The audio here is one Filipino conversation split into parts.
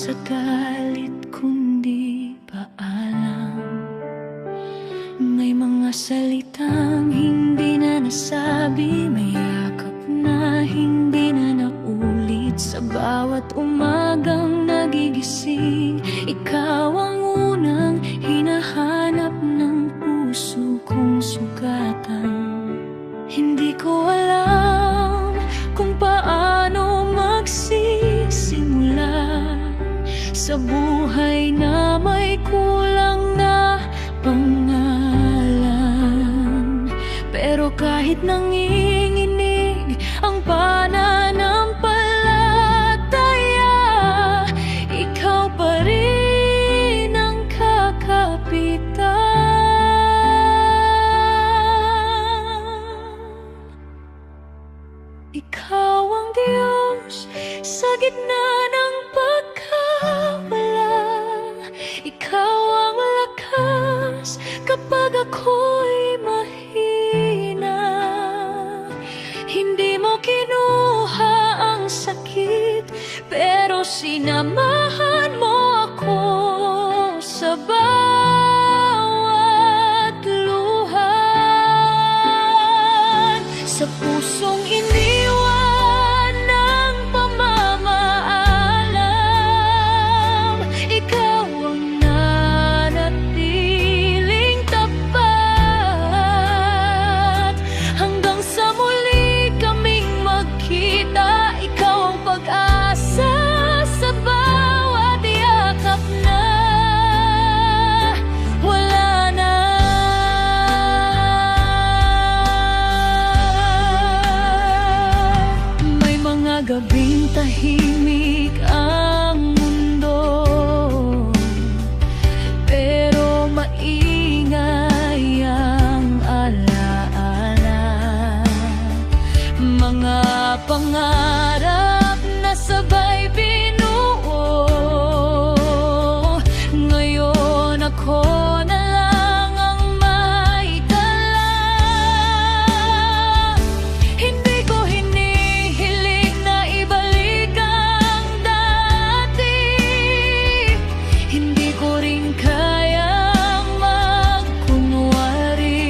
sa galit kundi paalam. May mga salitang hindi na nasabi, may yakap na hindi na naulit. Sa bawat umagang nagigising, ikaw ang unang hinahanap ng puso kong sugatan. Hindi ko alam kung paano magsisimula sa buhay na may kulang na pangalan. Pero kahit nanginginig ang pananampalataya, ikaw pa rin ang kakapitan. Ikaw ang Diyos sa gitna ng pagkawala. Ikaw ang lakas kapag ako'y mahina. Hindi mo kinuha ang sakit, pero sinamahan mo ako sa bawat luha. Sa pusong iniwan ng pamamaalam, ikaw ang nanatiling tapat. Hanggang sa muli kaming magkita, ikaw ang pag-asa sa bawat yakap na wala na. May mga gabing tahimik ang mundo, pero maingay ang alaala. Mga pangarap na sabay binuo, ngayon ako na lang ang maitala. Hindi ko hinihiling na ibalik ang dati, hindi ko rin kayang magkunwari.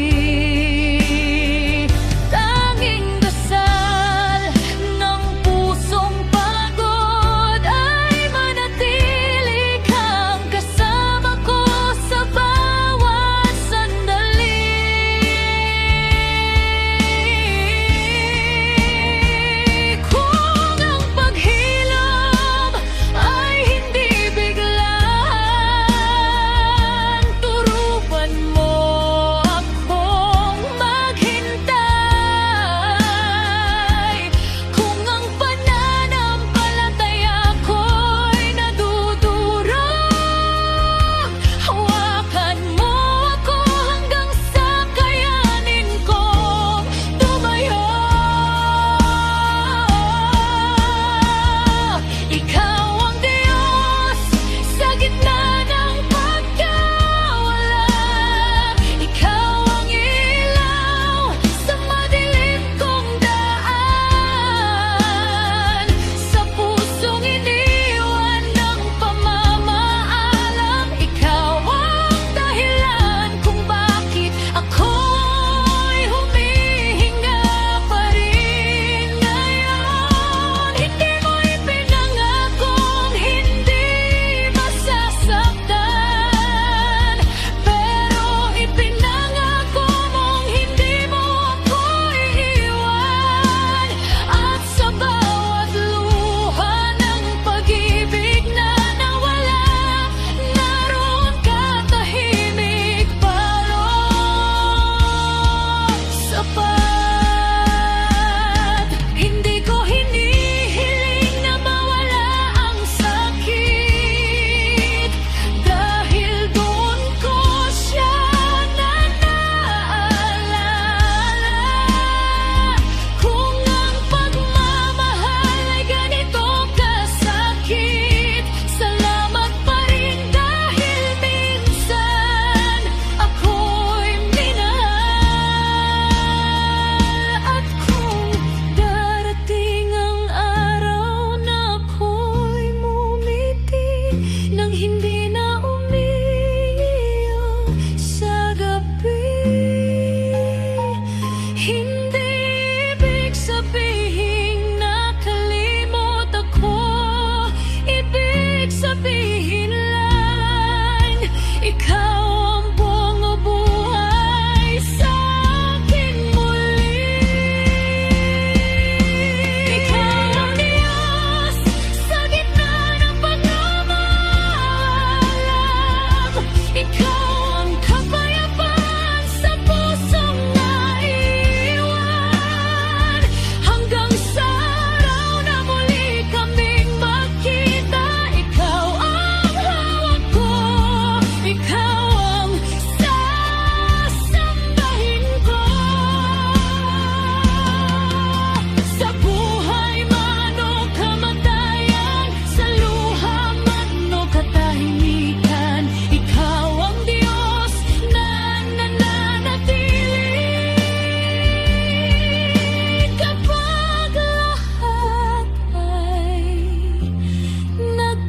Tanging dasal ng puso Hindi ibig sabihin nakalimot ako. Ibig sabihin lang ikaw ang bumubuhay sa akin muli. Ikaw ang Diyos sa gitna ng pagmamaalam. Ikaw ang kapayapaan sa pusong naiwan. Hanggang sa araw na muli kaming magkita, ikaw ang hawak ko. Ikaw ang sasambahin ko. Sa buhay man o kamatayan, sa luha man o katahimikan, ikaw ang Diyos na nananatili. Kapag lahat ay nagpaalam.